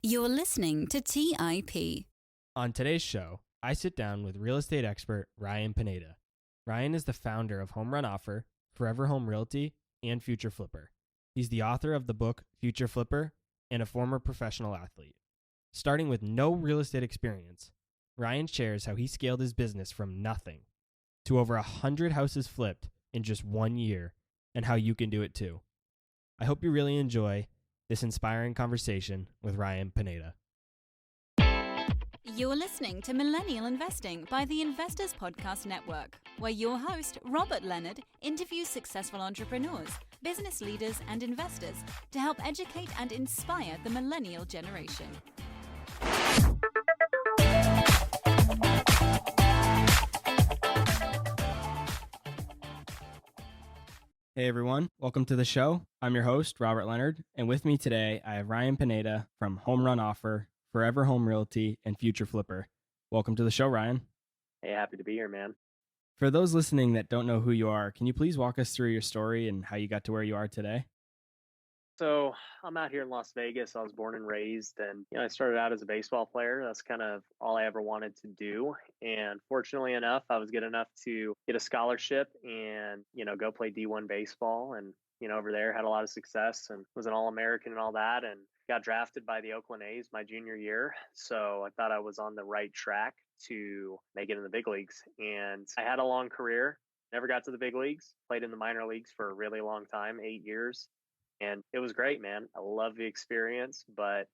You're listening to TIP. On today's show, I sit down with real estate expert Ryan Pineda. Ryan is the founder of Homerun Offer, Forever Home Realty, and Future Flipper. He's the author of the book Future Flipper and a former professional athlete. Starting with no real estate experience, Ryan shares how he scaled his business from nothing to over 100 houses flipped in just 1 year, and how you can do it too. I hope you really enjoy this inspiring conversation with Ryan Pineda. You're listening to Millennial Investing by the Investors Podcast Network, where your host, Robert Leonard, interviews successful entrepreneurs, business leaders, and investors to help educate and inspire the millennial generation. Hey everyone, welcome to the show. I'm your host, Robert Leonard, and with me today, I have Ryan Pineda from Homerun Offer, Forever Home Realty, and Future Flipper. Welcome to the show, Ryan. Hey, happy to be here, man. For those listening that don't know who you are, can you please walk us through your story and how you got to where you are today? So I'm out here in Las Vegas. I was born and raised, and I started out as a baseball player. That's kind of all I ever wanted to do. And fortunately enough, I was good enough to get a scholarship and, go play D1 baseball. And, over there had a lot of success and was an All-American and all that, and got drafted by the Oakland A's my junior year. So I thought I was on the right track to make it in the big leagues. And I had a long career, never got to the big leagues, played in the minor leagues for a really long time, 8 years. And it was great, man. I love the experience, but,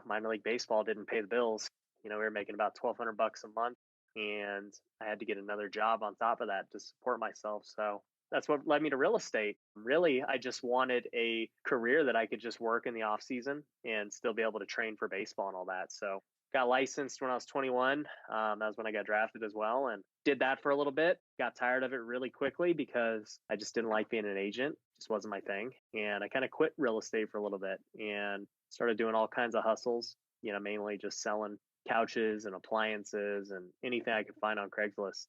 minor league baseball didn't pay the bills. We were making about $1,200 a month, and I had to get another job on top of that to support myself. So that's what led me to real estate. Really, I just wanted a career that I could just work in the off season and still be able to train for baseball and all that. So got licensed when I was 21. That was when I got drafted as well, and did that for a little bit. Got tired of it really quickly because I just didn't like being an agent. Just wasn't my thing. And I kind of quit real estate for a little bit and started doing all kinds of hustles, mainly just selling couches and appliances and anything I could find on Craigslist.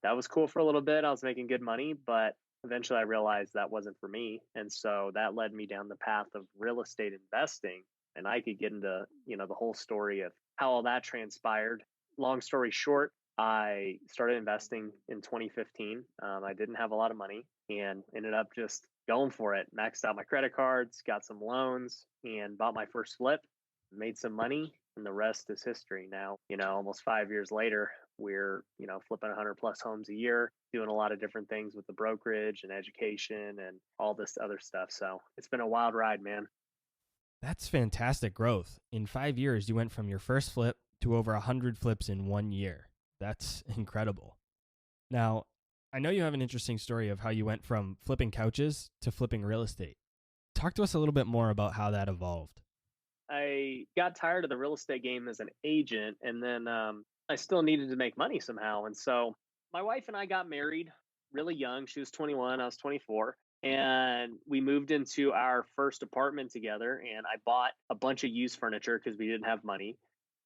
That was cool for a little bit. I was making good money, but eventually I realized that wasn't for me. And so that led me down the path of real estate investing. And I could get into, the whole story of how all that transpired. Long story short, I started investing in 2015. I didn't have a lot of money and ended up just going for it. Maxed out my credit cards, got some loans, and bought my first flip, made some money, and the rest is history. Now, almost 5 years later, we're, flipping 100 plus homes a year, doing a lot of different things with the brokerage and education and all this other stuff. So it's been a wild ride, man. That's fantastic growth. In 5 years, you went from your first flip to over 100 flips in 1 year. That's incredible. Now, I know you have an interesting story of how you went from flipping couches to flipping real estate. Talk to us a little bit more about how that evolved. I got tired of the real estate game as an agent, and then I still needed to make money somehow. And so my wife and I got married really young. She was 21, I was 24. And we moved into our first apartment together, and I bought a bunch of used furniture because we didn't have money.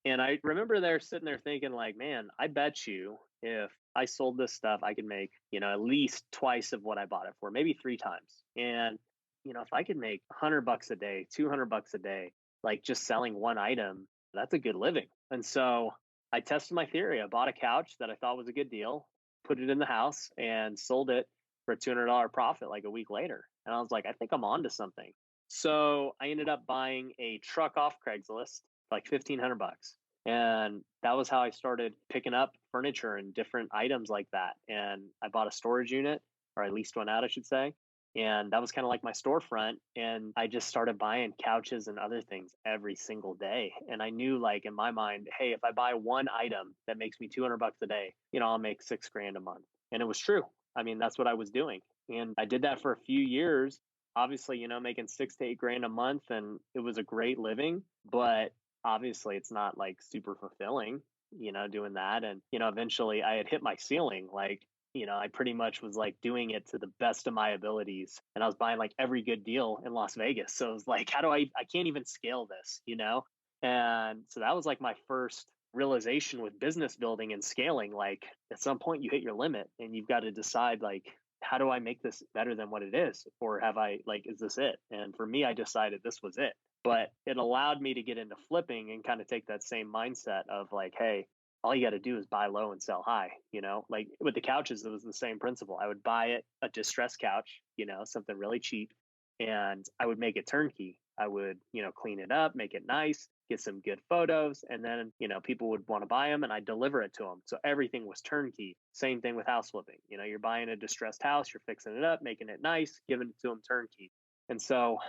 And I remember sitting there thinking like, man, I bet you if I sold this stuff, I could make, at least twice of what I bought it for, maybe 3 times. And, if I could make $100 a day, $200 a day, like just selling one item, that's a good living. And so I tested my theory. I bought a couch that I thought was a good deal, put it in the house, and sold it for a $200 profit like a week later. And I was like, I think I'm onto something. So I ended up buying a truck off Craigslist, like $1,500. And that was how I started picking up furniture and different items like that. And I bought a storage unit, or I leased one out, I should say. And that was kind of like my storefront. And I just started buying couches and other things every single day. And I knew, like, in my mind, hey, if I buy one item that makes me $200 a day, I'll make $6,000 a month. And it was true. I mean, that's what I was doing. And I did that for a few years, obviously, making $6,000 to $8,000 a month. And it was a great living, but obviously it's not like super fulfilling, doing that. And, eventually I had hit my ceiling. Like, I pretty much was like doing it to the best of my abilities. And I was buying like every good deal in Las Vegas. So it was like, I can't even scale this, And so that was like my first realization with business building and scaling. Like at some point you hit your limit and you've got to decide, like, how do I make this better than what it is? Or have I, like, is this it? And for me, I decided this was it. But it allowed me to get into flipping and kind of take that same mindset of like, hey, all you got to do is buy low and sell high. Like with the couches, it was the same principle. I would buy a distressed couch, something really cheap, and I would make it turnkey. I would, clean it up, make it nice, get some good photos, and then, people would want to buy them and I deliver it to them. So everything was turnkey. Same thing with house flipping. You're buying a distressed house, you're fixing it up, making it nice, giving it to them turnkey. And so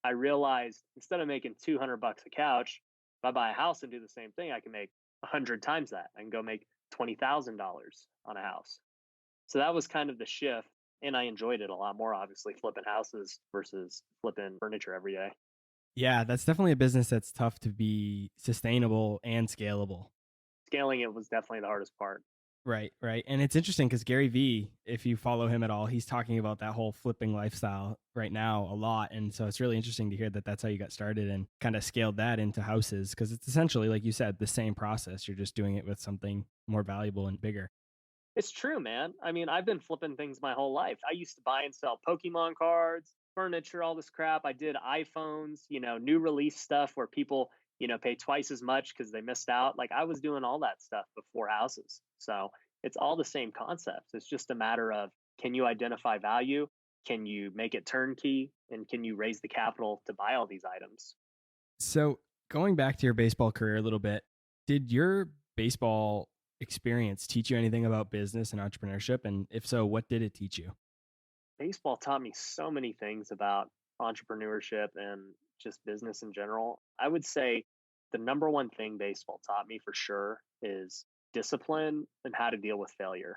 I realized instead of making $200 a couch, if I buy a house and do the same thing, I can make 100 times that. I can go make $20,000 on a house. So that was kind of the shift. And I enjoyed it a lot more, obviously, flipping houses versus flipping furniture every day. Yeah, that's definitely a business that's tough to be sustainable and scalable. Scaling it was definitely the hardest part. Right. And it's interesting because Gary Vee, if you follow him at all, he's talking about that whole flipping lifestyle right now a lot. And so it's really interesting to hear that that's how you got started and kind of scaled that into houses, because it's essentially, like you said, the same process. You're just doing it with something more valuable and bigger. It's true, man. I mean, I've been flipping things my whole life. I used to buy and sell Pokemon cards, furniture, all this crap. I did iPhones, new release stuff where people, pay twice as much because they missed out. Like I was doing all that stuff before houses. So it's all the same concepts. It's just a matter of, can you identify value? Can you make it turnkey? And can you raise the capital to buy all these items? So going back to your baseball career a little bit, did your baseball experience teach you anything about business and entrepreneurship? And if so, what did it teach you? Baseball taught me so many things about entrepreneurship and just business in general. I would say the number one thing baseball taught me for sure is discipline and how to deal with failure.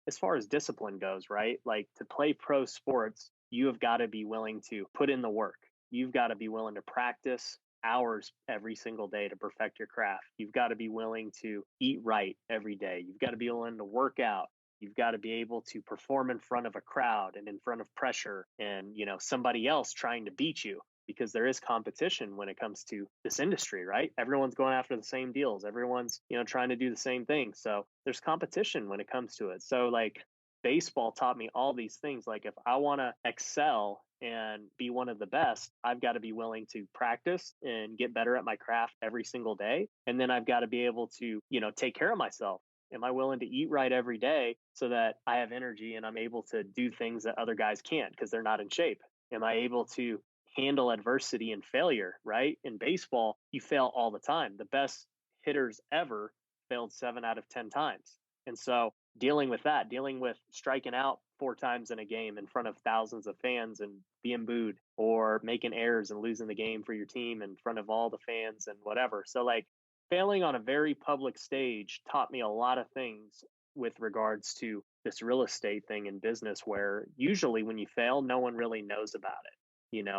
As far as discipline goes, right? Like to play pro sports, you have got to be willing to put in the work. You've got to be willing to practice hours every single day to perfect your craft. You've got to be willing to eat right every day. You've got to be willing to work out. You've got to be able to perform in front of a crowd and in front of pressure and, somebody else trying to beat you, because there is competition when it comes to this industry, right? Everyone's going after the same deals. Everyone's, trying to do the same thing. So there's competition when it comes to it. So like baseball taught me all these things. Like if I want to excel and be one of the best, I've got to be willing to practice and get better at my craft every single day. And then I've got to be able to, take care of myself. Am I willing to eat right every day so that I have energy and I'm able to do things that other guys can't because they're not in shape? Am I able to handle adversity and failure, right? In baseball, you fail all the time. The best hitters ever failed 7 out of 10 times. And so dealing with that, dealing with striking out 4 times in a game in front of thousands of fans and being booed, or making errors and losing the game for your team in front of all the fans and whatever. So like failing on a very public stage taught me a lot of things with regards to this real estate thing in business, where usually when you fail, no one really knows about it.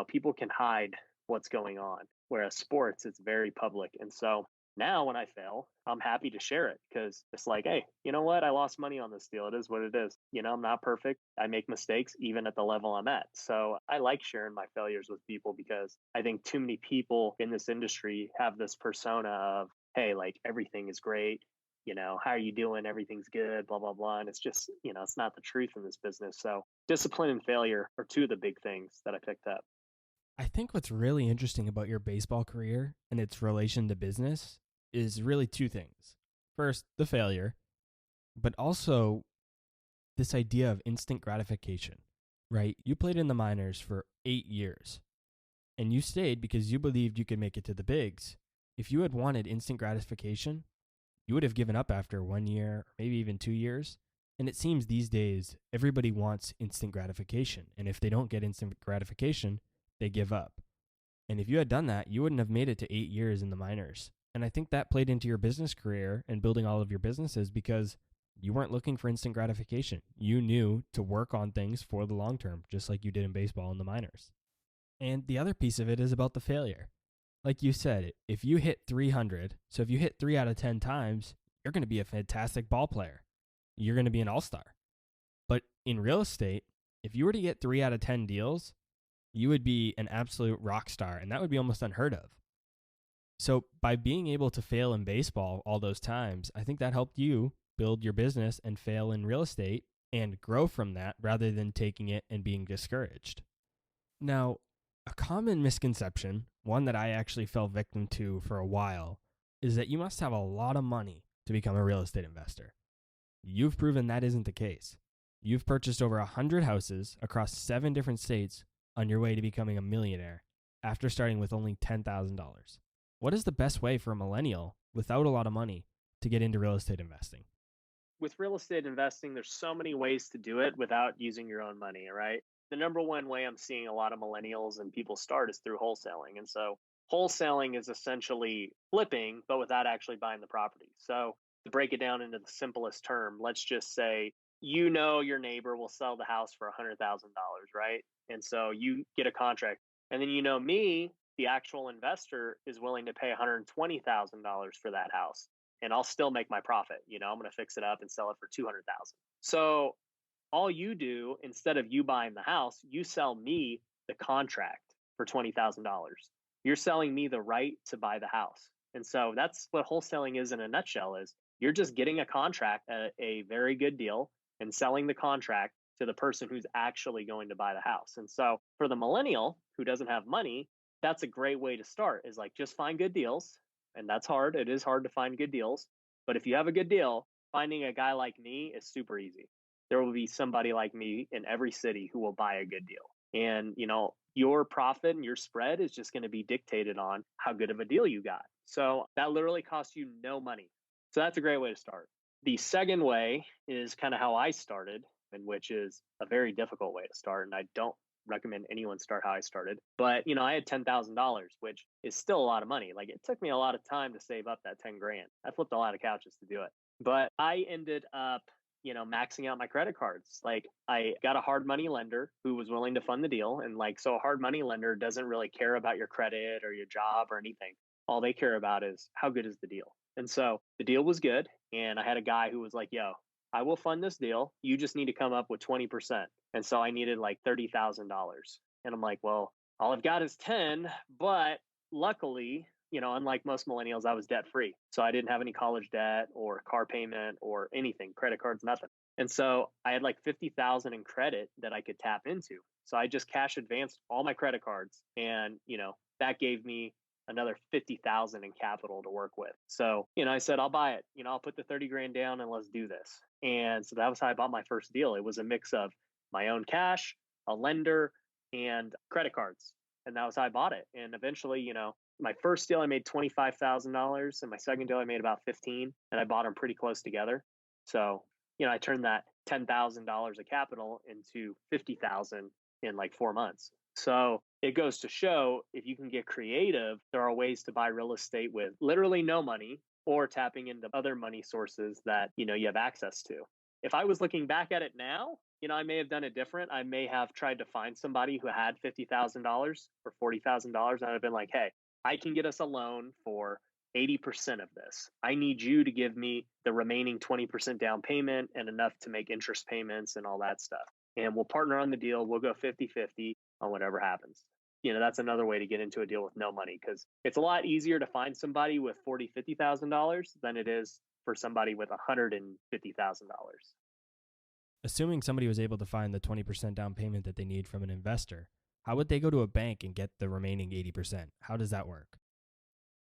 People can hide what's going on, whereas sports, it's very public. And so now when I fail, I'm happy to share it because it's like, hey, you know what? I lost money on this deal. It is what it is. I'm not perfect. I make mistakes even at the level I'm at. So I like sharing my failures with people because I think too many people in this industry have this persona of, hey, like everything is great. How are you doing? Everything's good, blah, blah, blah. And it's just, it's not the truth in this business. So discipline and failure are two of the big things that I picked up. I think what's really interesting about your baseball career and its relation to business is really 2 things. First, the failure, but also this idea of instant gratification, right? You played in the minors for 8 years and you stayed because you believed you could make it to the bigs. If you had wanted instant gratification, you would have given up after 1 year, or maybe even 2 years. And it seems these days, everybody wants instant gratification. And if they don't get instant gratification, they give up. And if you had done that, you wouldn't have made it to 8 years in the minors. And I think that played into your business career and building all of your businesses because you weren't looking for instant gratification. You knew to work on things for the long term, just like you did in baseball in the minors. And the other piece of it is about the failure. Like you said, if you hit 300, so if you hit 3 out of 10 times, you're going to be a fantastic ball player. You're going to be an all-star. But in real estate, if you were to get 3 out of 10 deals, you would be an absolute rock star, and that would be almost unheard of. So by being able to fail in baseball all those times, I think that helped you build your business and fail in real estate and grow from that rather than taking it and being discouraged. Now, A common misconception, one that I actually fell victim to for a while, is that you must have a lot of money to become a real estate investor. You've proven that isn't the case. You've purchased over 100 houses across 7 different states on your way to becoming a millionaire after starting with only $10,000. What is the best way for a millennial without a lot of money to get into real estate investing? With real estate investing, there's so many ways to do it without using your own money, right? The number one way I'm seeing a lot of millennials and people start is through wholesaling. And so wholesaling is essentially flipping, but without actually buying the property. So to break it down into the simplest term, let's just say, your neighbor will sell the house for $100,000, right? And so you get a contract. And then me, the actual investor, is willing to pay $120,000 for that house. And I'll still make my profit. I'm going to fix it up and sell it for $200,000. So all you do, instead of you buying the house, you sell me the contract for $20,000. You're selling me the right to buy the house. And so that's what wholesaling is in a nutshell. Is you're just getting a contract at a very good deal and selling the contract to the person who's actually going to buy the house. And so for the millennial who doesn't have money, that's a great way to start, is like, just find good deals. And that's hard. It is hard to find good deals. But if you have a good deal, finding a guy like me is super easy. There will be somebody like me in every city who will buy a good deal. And, your profit and your spread is just going to be dictated on how good of a deal you got. So that literally costs you no money. So that's a great way to start. The second way is kind of how I started, and which is a very difficult way to start. And I don't recommend anyone start how I started. But, I had $10,000, which is still a lot of money. Like, it took me a lot of time to save up that 10 grand. I flipped a lot of couches to do it. But I ended up, maxing out my credit cards. Like, I got a hard money lender who was willing to fund the deal. And so a hard money lender doesn't really care about your credit or your job or anything. All they care about is how good is the deal. And so the deal was good. And I had a guy who was like, yo, I will fund this deal. You just need to come up with 20%. And so I needed like $30,000. And I'm like, well, all I've got is 10, but luckily, unlike most millennials, I was debt free. So I didn't have any college debt or car payment or anything, credit cards, nothing. And so I had like 50,000 in credit that I could tap into. So I just cash advanced all my credit cards, and, that gave me another 50,000 in capital to work with. So, I said, I'll buy it. I'll put the 30 grand down and let's do this. And so that was how I bought my first deal. It was a mix of my own cash, a lender, and credit cards. And that was how I bought it. And eventually, my first deal, I made $25,000, and my second deal, I made about 15, and I bought them pretty close together. So, I turned that $10,000 of capital into 50,000 in like 4 months. So it goes to show, if you can get creative, there are ways to buy real estate with literally no money, or tapping into other money sources that, you have access to. If I was looking back at it now, I may have done it different. I may have tried to find somebody who had $50,000 or $40,000. And I'd have been like, hey, I can get us a loan for 80% of this. I need you to give me the remaining 20% down payment and enough to make interest payments and all that stuff. And we'll partner on the deal. We'll go 50-50 on whatever happens. That's another way to get into a deal with no money, because it's a lot easier to find somebody with $40,000, $50,000 than it is for somebody with $150,000. Assuming somebody was able to find the 20% down payment that they need from an investor, how would they go to a bank and get the remaining 80%? How does that work?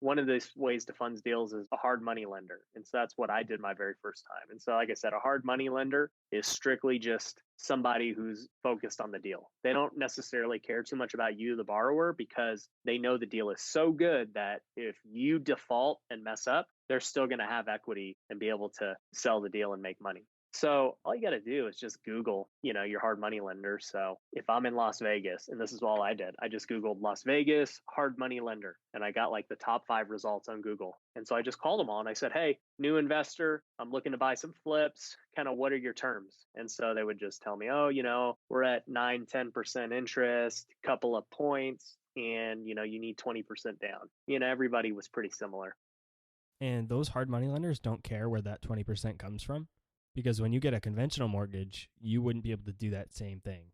One of these ways to fund deals is a hard money lender. And so that's what I did my very first time. And so, like I said, a hard money lender is strictly just somebody who's focused on the deal. They don't necessarily care too much about you, the borrower, because they know the deal is so good that if you default and mess up, they're still going to have equity and be able to sell the deal and make money. So all you got to do is just Google, your hard money lender. So if I'm in Las Vegas, and this is all I did, I just Googled Las Vegas hard money lender, and I got like the top 5 results on Google. And so I just called them all and I said, hey, new investor, I'm looking to buy some flips. Kind of, what are your terms? And so they would just tell me, oh, we're at 9-10% interest, couple of points, and, you need 20% down. Everybody was pretty similar. And those hard money lenders don't care where that 20% comes from? Because when you get a conventional mortgage, you wouldn't be able to do that same thing.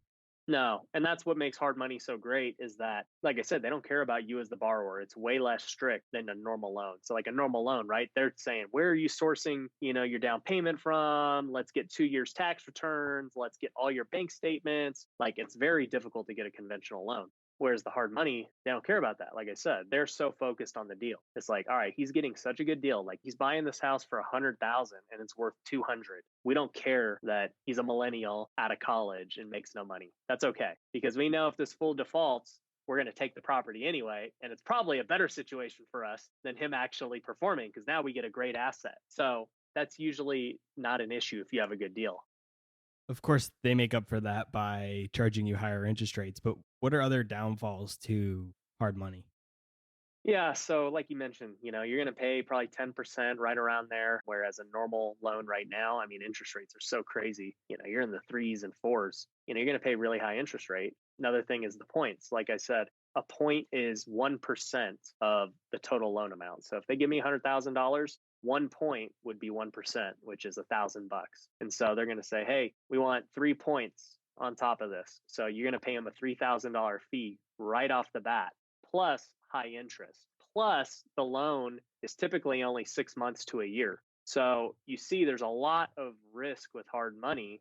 No. And that's what makes hard money so great, is that, like I said, they don't care about you as the borrower. It's way less strict than a normal loan. So like a normal loan, right? They're saying, where are you sourcing, your down payment from? Let's get 2 years tax returns. Let's get all your bank statements. Like, it's very difficult to get a conventional loan. Whereas the hard money, they don't care about that. Like I said, they're so focused on the deal. It's like, all right, he's getting such a good deal. Like he's buying this house for 100,000 and it's worth 200. We don't care that he's a millennial out of college and makes no money. That's okay. Because we know if this full defaults, we're going to take the property anyway. And it's probably a better situation for us than him actually performing because now we get a great asset. So that's usually not an issue if you have a good deal. Of course, they make up for that by charging you higher interest rates, but what are other downfalls to hard money? Yeah, so like you mentioned, you're going to pay probably 10% right around there, whereas a normal loan right now, I mean, interest rates are so crazy. You're in the threes and fours. You're going to pay really high interest rate. Another thing is the points. Like I said, a point is 1% of the total loan amount. So if they give me $100,000, 1 point would be 1%, which is $1,000. And so they're going to say, hey, we want 3 points on top of this. So you're going to pay them a $3,000 fee right off the bat, plus high interest. Plus the loan is typically only 6 months to a year. So you see there's a lot of risk with hard money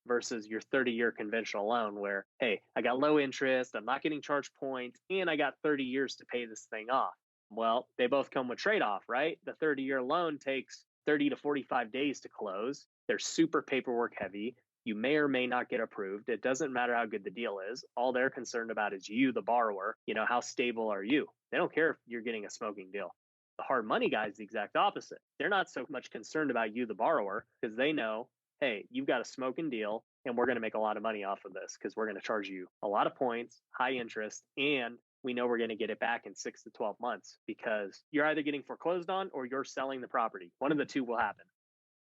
versus your 30-year conventional loan where, hey, I got low interest, I'm not getting charged points, and I got 30 years to pay this thing off. Well, they both come with trade-off, right? The 30-year loan takes 30 to 45 days to close. They're super paperwork heavy. You may or may not get approved. It doesn't matter how good the deal is. All they're concerned about is you, the borrower. How stable are you? They don't care if you're getting a smoking deal. The hard money guy is the exact opposite. They're not so much concerned about you, the borrower, because they know, hey, you've got a smoking deal and we're going to make a lot of money off of this because we're going to charge you a lot of points, high interest, and we know we're going to get it back in 6 to 12 months because you're either getting foreclosed on or you're selling the property. One of the two will happen.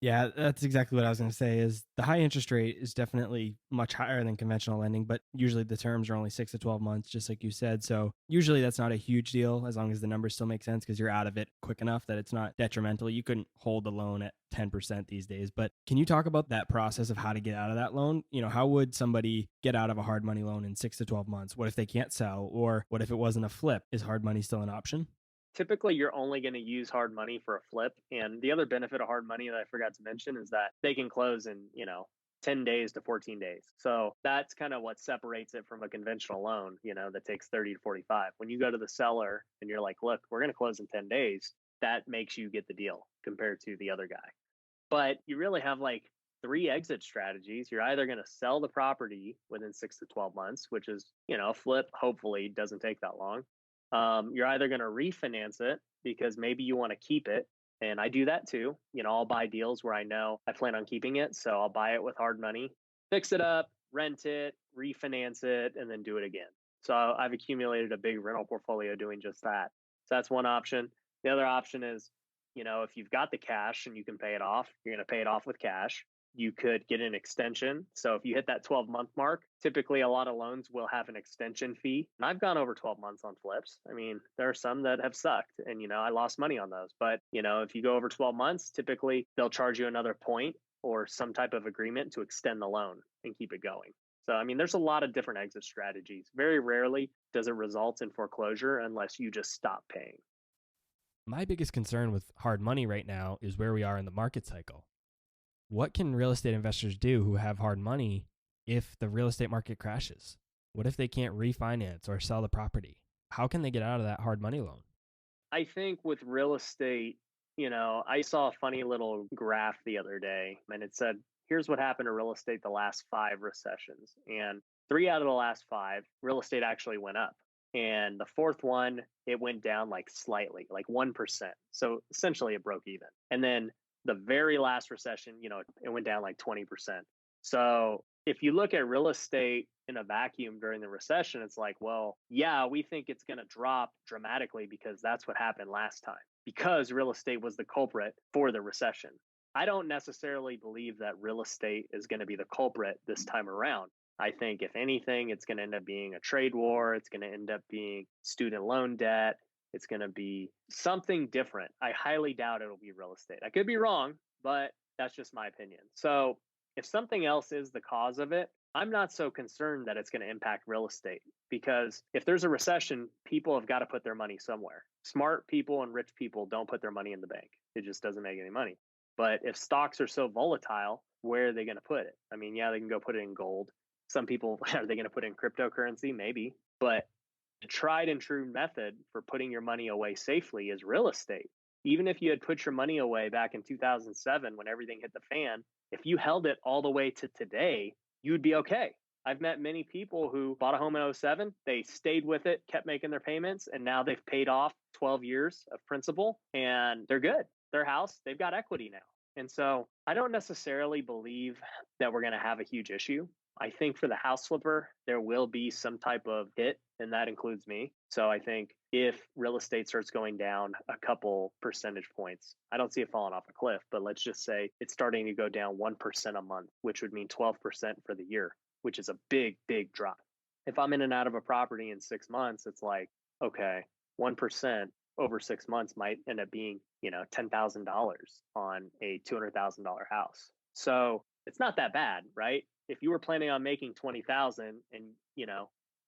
Yeah, that's exactly what I was going to say is the high interest rate is definitely much higher than conventional lending, but usually the terms are only 6 to 12 months, just like you said. So usually that's not a huge deal as long as the numbers still make sense because you're out of it quick enough that it's not detrimental. You couldn't hold the loan at 10% these days, but can you talk about that process of how to get out of that loan? How would somebody get out of a hard money loan in 6 to 12 months? What if they can't sell, or what if it wasn't a flip? Is hard money still an option? Typically, you're only going to use hard money for a flip. And the other benefit of hard money that I forgot to mention is that they can close in, 10 days to 14 days. So that's kind of what separates it from a conventional loan, that takes 30 to 45. When you go to the seller and you're like, look, we're going to close in 10 days, that makes you get the deal compared to the other guy. But you really have like 3 exit strategies. You're either going to sell the property within 6 to 12 months, which is, a flip, hopefully doesn't take that long. You're either going to refinance it because maybe you want to keep it. And I do that too. I'll buy deals where I know I plan on keeping it. So I'll buy it with hard money, fix it up, rent it, refinance it, and then do it again. So I've accumulated a big rental portfolio doing just that. So that's one option. The other option is, if you've got the cash and you can pay it off, you're going to pay it off with cash. You could get an extension. So if you hit that 12-month mark, typically a lot of loans will have an extension fee. And I've gone over 12 months on flips. I mean, there are some that have sucked and, I lost money on those. But, if you go over 12 months, typically they'll charge you another point or some type of agreement to extend the loan and keep it going. So, I mean, there's a lot of different exit strategies. Very rarely does it result in foreclosure unless you just stop paying. My biggest concern with hard money right now is where we are in the market cycle. What can real estate investors do who have hard money if the real estate market crashes? What if they can't refinance or sell the property? How can they get out of that hard money loan? I think with real estate, I saw a funny little graph the other day and it said, here's what happened to real estate the last 5 recessions. And 3 out of the last 5, real estate actually went up. And the 4th one, it went down like slightly, like 1%. So essentially it broke even. And then the very last recession, it went down like 20%. So if you look at real estate in a vacuum during the recession, it's like, well, yeah, we think it's going to drop dramatically because that's what happened last time, because real estate was the culprit for the recession. I don't necessarily believe that real estate is going to be the culprit this time around. I think if anything, it's going to end up being a trade war. It's going to end up being student loan debt. It's going to be something different. I highly doubt it'll be real estate. I could be wrong, but that's just my opinion. So if something else is the cause of it, I'm not so concerned that it's going to impact real estate, because if there's a recession, people have got to put their money somewhere. Smart people and rich people don't put their money in the bank. It just doesn't make any money. But if stocks are so volatile, where are they going to put it? I mean, yeah, they can go put it in gold. Some people, are they going to put it in cryptocurrency? Maybe. But The tried and true method for putting your money away safely is real estate. Even if you had put your money away back in 2007 when everything hit the fan, if you held it all the way to today, you'd be okay. I've met many people who bought a home in '07, they stayed with it, kept making their payments, and now they've paid off 12 years of principal and they're good. Their house, they've got equity now. And so I don't necessarily believe that we're going to have a huge issue. I think for the house flipper, there will be some type of hit, and that includes me. So I think if real estate starts going down a couple percentage points, I don't see it falling off a cliff, but let's just say it's starting to go down 1% a month, which would mean 12% for the year, which is a big, big drop. If I'm in and out of a property in 6 months, it's like, okay, 1% over 6 months might end up being, $10,000 on a $200,000 house. So it's not that bad, right? If you were planning on making 20,000 and, you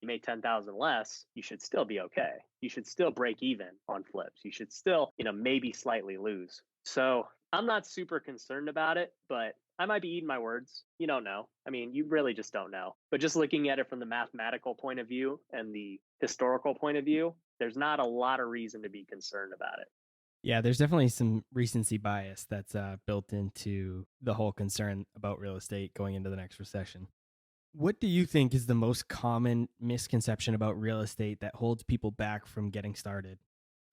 made 10,000 less, you should still be okay. You should still break even on flips. You should still, maybe slightly lose. So I'm not super concerned about it, but I might be eating my words. You don't know. I mean, you really just don't know. But just looking at it from the mathematical point of view and the historical point of view, there's not a lot of reason to be concerned about it. Yeah, there's definitely some recency bias that's built into the whole concern about real estate going into the next recession. What do you think is the most common misconception about real estate that holds people back from getting started?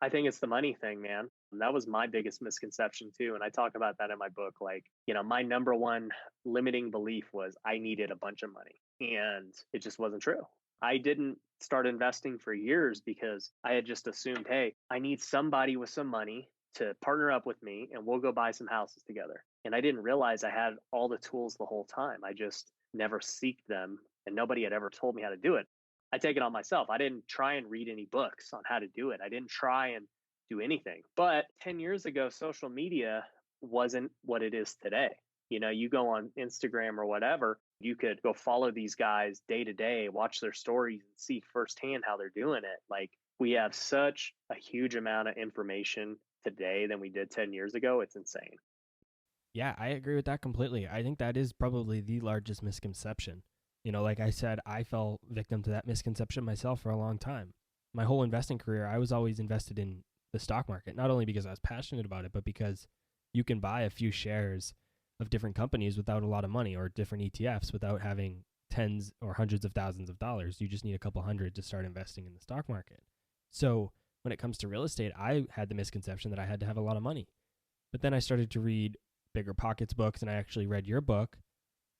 I think it's the money thing, man. And that was my biggest misconception too. And I talk about that in my book. Like, my number one limiting belief was I needed a bunch of money, and it just wasn't true. I didn't start investing for years because I had just assumed, hey, I need somebody with some money to partner up with me and we'll go buy some houses together. And I didn't realize I had all the tools the whole time. I just never seeked them, and nobody had ever told me how to do it. I take it on myself. I didn't try and read any books on how to do it. I didn't try and do anything. But 10 years ago, social media wasn't what it is today. You go on Instagram or whatever, you could go follow these guys day to day, watch their stories and see firsthand how they're doing it. Like, we have such a huge amount of information today than we did 10 years ago. It's insane. Yeah, I agree with that completely. I think that is probably the largest misconception. Like I said, I fell victim to that misconception myself for a long time. My whole investing career, I was always invested in the stock market, not only because I was passionate about it, but because you can buy a few shares of different companies without a lot of money, or different ETFs without having tens or hundreds of thousands of dollars. You just need a couple hundred to start investing in the stock market. So when it comes to real estate, I had the misconception that I had to have a lot of money. But then I started to read Bigger Pockets books, and I actually read your book.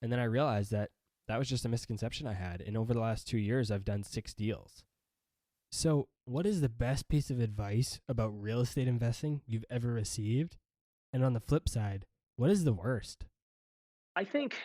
And then I realized that was just a misconception I had. And over the last 2 years, I've done 6 deals. So what is the best piece of advice about real estate investing you've ever received? And on the flip side, what is the worst? I think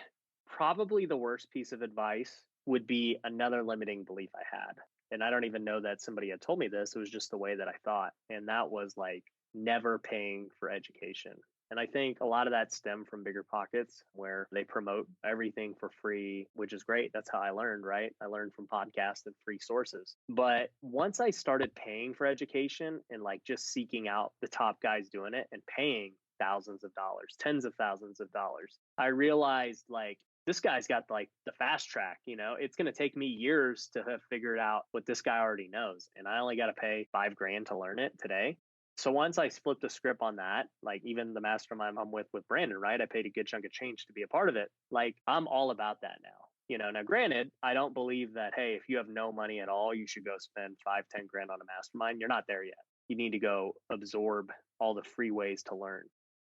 probably the worst piece of advice would be another limiting belief I had. And I don't even know that somebody had told me this. It was just the way that I thought. And that was like never paying for education. And I think a lot of that stemmed from Bigger Pockets, where they promote everything for free, which is great. That's how I learned, right? I learned from podcasts and free sources. But once I started paying for education and like just seeking out the top guys doing it and paying thousands of dollars, tens of thousands of dollars, I realized like this guy's got like the fast track. It's going to take me years to have figured out what this guy already knows. And I only got to pay $5,000 to learn it today. So once I flipped the script on that, like even the mastermind I'm with Brandon, right? I paid a good chunk of change to be a part of it. Like, I'm all about that now. Now granted, I don't believe that, hey, if you have no money at all, you should go spend 5-10 grand on a mastermind. You're not there yet. You need to go absorb all the free ways to learn.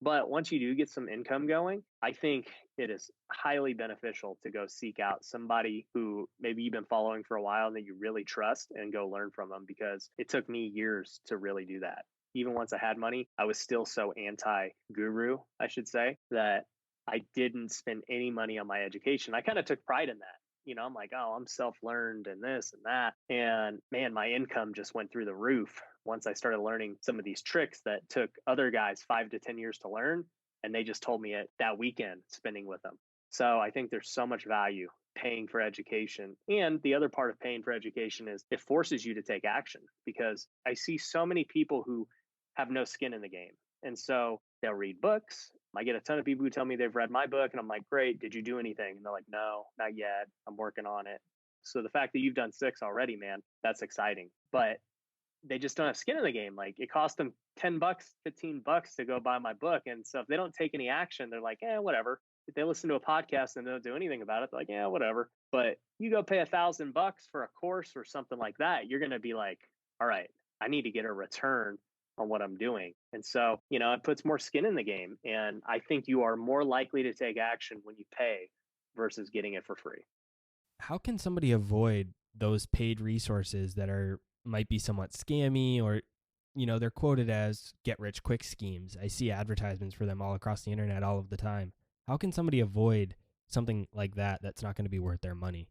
But once you do get some income going, I think it is highly beneficial to go seek out somebody who maybe you've been following for a while and that you really trust, and go learn from them, because it took me years to really do that. Even once I had money, I was still so anti-guru, I should say, that I didn't spend any money on my education. I kind of took pride in that. I'm like, oh, I'm self-learned and this and that. And man, my income just went through the roof once I started learning some of these tricks that took other guys 5 to 10 years to learn. And they just told me it that weekend spending with them. So I think there's so much value paying for education. And the other part of paying for education is it forces you to take action, because I see so many people who have no skin in the game. And so they'll read books. I get a ton of people who tell me they've read my book, and I'm like, great, did you do anything? And they're like, no, not yet. I'm working on it. So the fact that you've done 6 already, man, that's exciting. But they just don't have skin in the game. Like it cost them $10, $15 to go buy my book. And so if they don't take any action, they're like, whatever. If they listen to a podcast and they don't do anything about it, they're like, whatever. But you go pay $1,000 for a course or something like that, you're going to be like, all right, I need to get a return on what I'm doing. And so, it puts more skin in the game. And I think you are more likely to take action when you pay versus getting it for free. How can somebody avoid those paid resources that might be somewhat scammy, or they're quoted as get rich quick schemes? I see advertisements for them all across the internet all of the time. How can somebody avoid something like that that's not going to be worth their money?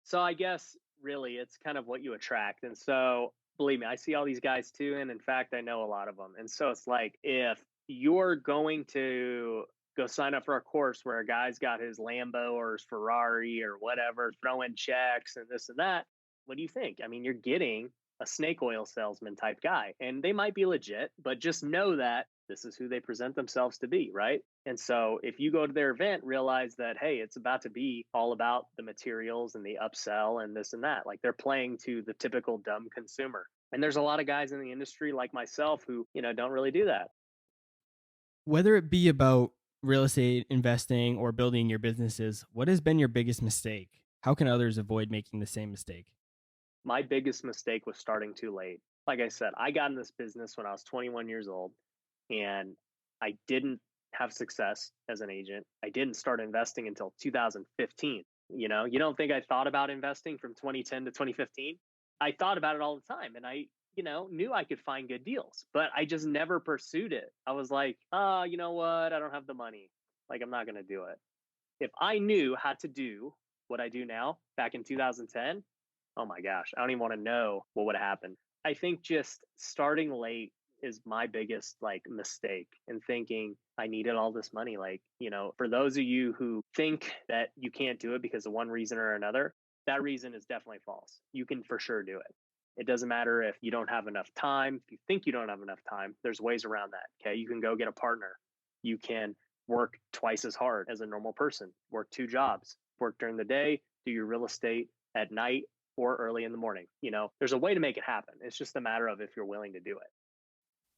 So I guess really it's kind of what you attract. And so believe me, I see all these guys too. And in fact, I know a lot of them. And so it's like, if you're going to go sign up for a course where a guy's got his Lambo or his Ferrari or whatever, throwing checks and this and that, what do you think? I mean, you're getting a snake oil salesman type guy, and they might be legit, but just know that this is who they present themselves to be, right? And so if you go to their event, realize that, hey, it's about to be all about the materials and the upsell and this and that. Like they're playing to the typical dumb consumer. And there's a lot of guys in the industry like myself who, don't really do that. Whether it be about real estate investing or building your businesses, what has been your biggest mistake? How can others avoid making the same mistake? My biggest mistake was starting too late. Like I said, I got in this business when I was 21 years old, and I didn't have success as an agent. I didn't start investing until 2015. You don't think I thought about investing from 2010 to 2015? I thought about it all the time, and I knew I could find good deals, but I just never pursued it. I was like, you know what? I don't have the money. Like, I'm not going to do it. If I knew how to do what I do now back in 2010, oh my gosh, I don't even want to know what would have happened. I think just starting late is my biggest mistake in thinking I needed all this money. For those of you who think that you can't do it because of one reason or another, that reason is definitely false. You can for sure do it. It doesn't matter if you don't have enough time. If you think you don't have enough time, there's ways around that. Okay. You can go get a partner. You can work twice as hard as a normal person, work 2 jobs, work during the day, do your real estate at night or early in the morning. There's a way to make it happen. It's just a matter of if you're willing to do it.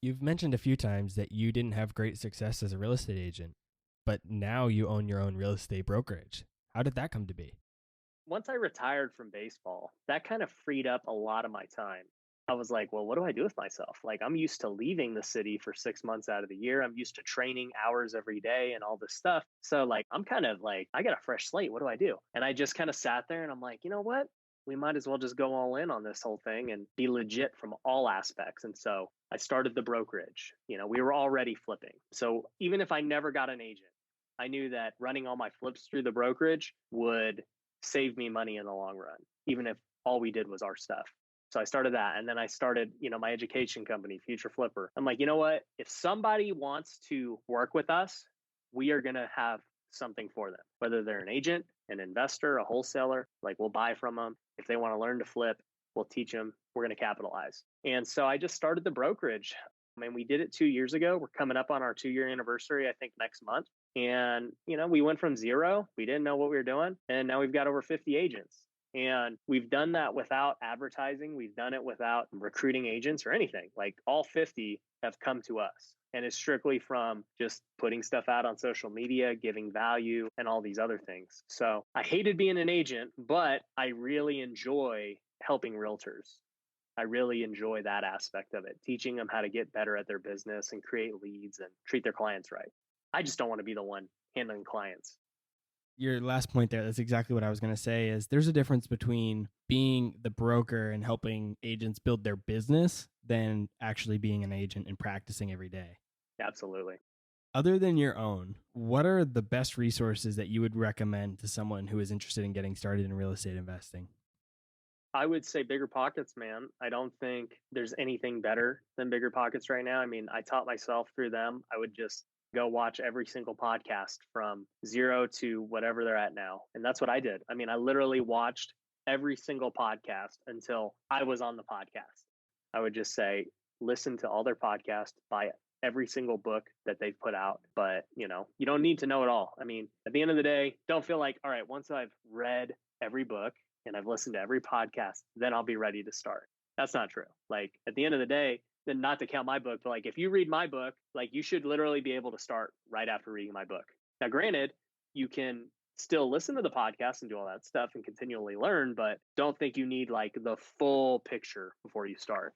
You've mentioned a few times that you didn't have great success as a real estate agent, but now you own your own real estate brokerage. How did that come to be? Once I retired from baseball, that kind of freed up a lot of my time. I was like, well, what do I do with myself? Like, I'm used to leaving the city for 6 months out of the year. I'm used to training hours every day and all this stuff. So I'm kind of like, I got a fresh slate. What do I do? And I just kind of sat there and I'm like, you know what? We might as well just go all in on this whole thing and be legit from all aspects. And so I started the brokerage. We were already flipping. So even if I never got an agent, I knew that running all my flips through the brokerage would save me money in the long run, even if all we did was our stuff. So I started that. And then I started, my education company, Future Flipper. I'm like, you know what? If somebody wants to work with us, we are going to have something for them, whether they're an agent, an investor, a wholesaler, we'll buy from them. If they want to learn to flip, we'll teach them. We're going to capitalize. And so I just started the brokerage. I mean, we did it 2 years ago. We're coming up on our 2-year anniversary, I think next month. And, we went from zero. We didn't know what we were doing. And now we've got over 50 agents. And we've done that without advertising. We've done it without recruiting agents or anything. All 50 have come to us. And it's strictly from just putting stuff out on social media, giving value, and all these other things. So I hated being an agent, but I really enjoy helping realtors. I really enjoy that aspect of it, teaching them how to get better at their business and create leads and treat their clients right. I just don't want to be the one handling clients. Your last point there, that's exactly what I was going to say, is there's a difference between being the broker and helping agents build their business than actually being an agent and practicing every day. Absolutely. Other than your own, what are the best resources that you would recommend to someone who is interested in getting started in real estate investing? I would say Bigger Pockets, man. I don't think there's anything better than Bigger Pockets right now. I mean, I taught myself through them. I would just go watch every single podcast from zero to whatever they're at now. And that's what I did. I mean, I literally watched every single podcast until I was on the podcast. I would just say, listen to all their podcasts, buy every single book that they've put out. But, you don't need to know it all. I mean, at the end of the day, don't feel like, all right, once I've read every book and I've listened to every podcast, then I'll be ready to start. That's not true. Like at the end of the day, then not to count my book, but like if you read my book, like you should literally be able to start right after reading my book. Now, granted, you can still listen to the podcast and do all that stuff and continually learn, but don't think you need like the full picture before you start.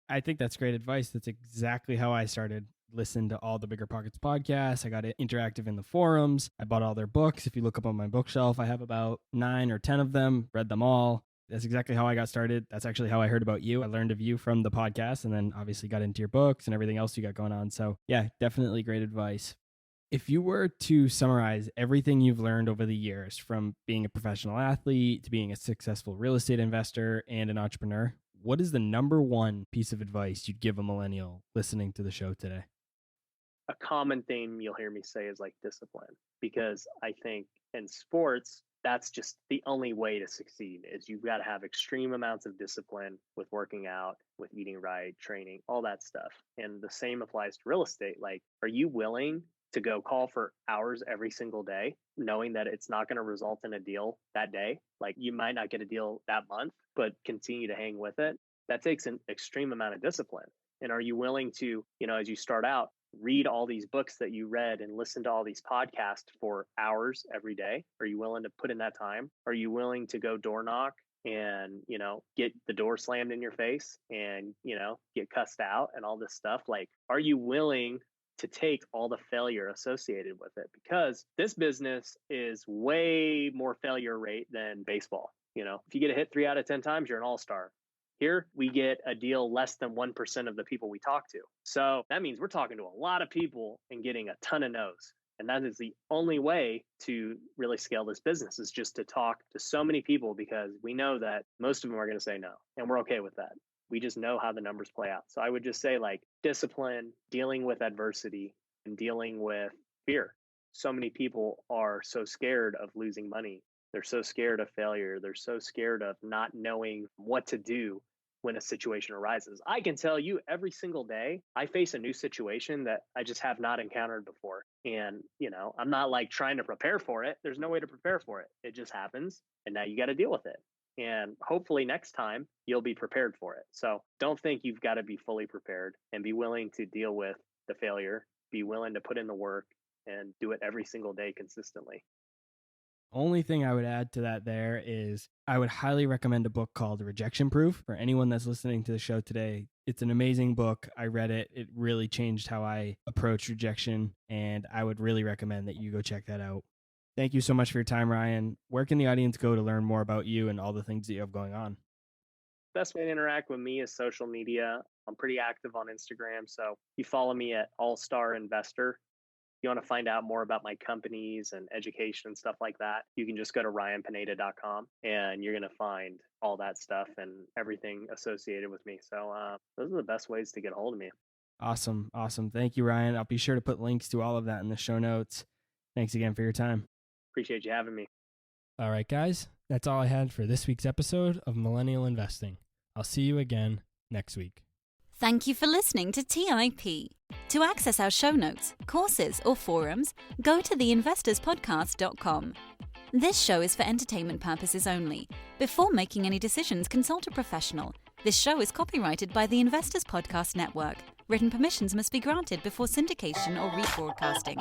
I think that's great advice. That's exactly how I started. Listened to all the Bigger Pockets podcasts. I got interactive in the forums. I bought all their books. If you look up on my bookshelf, I have about 9 or 10 of them, read them all. That's exactly how I got started. That's actually how I heard about you. I learned of you from the podcast and then obviously got into your books and everything else you got going on. So yeah, definitely great advice. If you were to summarize everything you've learned over the years, from being a professional athlete to being a successful real estate investor and an entrepreneur, what is the number one piece of advice you'd give a millennial listening to the show today? A common theme you'll hear me say is like discipline, because I think in sports, that's just the only way to succeed is you've got to have extreme amounts of discipline with working out, with eating right, training, all that stuff. And the same applies to real estate. Like, are you willing to go call for hours every single day, knowing that it's not going to result in a deal that day? Like you might not get a deal that month, but continue to hang with it. That takes an extreme amount of discipline. And are you willing to, as you start out, read all these books that you read and listen to all these podcasts for hours every day? Are you willing to put in that time? Are you willing to go door knock and, get the door slammed in your face and, get cussed out and all this stuff? Like, are you willing to take all the failure associated with it? Because this business is way more failure rate than baseball. If you get a hit 3 out of 10 times, you're an all-star. Here, we get a deal less than 1% of the people we talk to. So that means we're talking to a lot of people and getting a ton of no's. And that is the only way to really scale this business, is just to talk to so many people, because we know that most of them are going to say no. And we're okay with that. We just know how the numbers play out. So I would just say like discipline, dealing with adversity, and dealing with fear. So many people are so scared of losing money. They're so scared of failure. They're so scared of not knowing what to do when a situation arises. I can tell you every single day, I face a new situation that I just have not encountered before. And, I'm not like trying to prepare for it. There's no way to prepare for it. It just happens. And now you got to deal with it. And hopefully next time you'll be prepared for it. So don't think you've got to be fully prepared, and be willing to deal with the failure, be willing to put in the work and do it every single day consistently. Only thing I would add to that there is I would highly recommend a book called Rejection Proof for anyone that's listening to the show today. It's an amazing book. I read it. It really changed how I approach rejection, and I would really recommend that you go check that out. Thank you so much for your time, Ryan. Where can the audience go to learn more about you and all the things that you have going on? Best way to interact with me is social media. I'm pretty active on Instagram. So you follow me at All-Star Investor. You want to find out more about my companies and education and stuff like that, you can just go to ryanpineda.com and you're going to find all that stuff and everything associated with me. So those are the best ways to get a hold of me. Awesome. Thank you, Ryan. I'll be sure to put links to all of that in the show notes. Thanks again for your time. Appreciate you having me. All right, guys. That's all I had for this week's episode of Millennial Investing. I'll see you again next week. Thank you for listening to TIP. To access our show notes, courses, or forums, go to theinvestorspodcast.com. This show is for entertainment purposes only. Before making any decisions, consult a professional. This show is copyrighted by the Investors Podcast Network. Written permissions must be granted before syndication or rebroadcasting.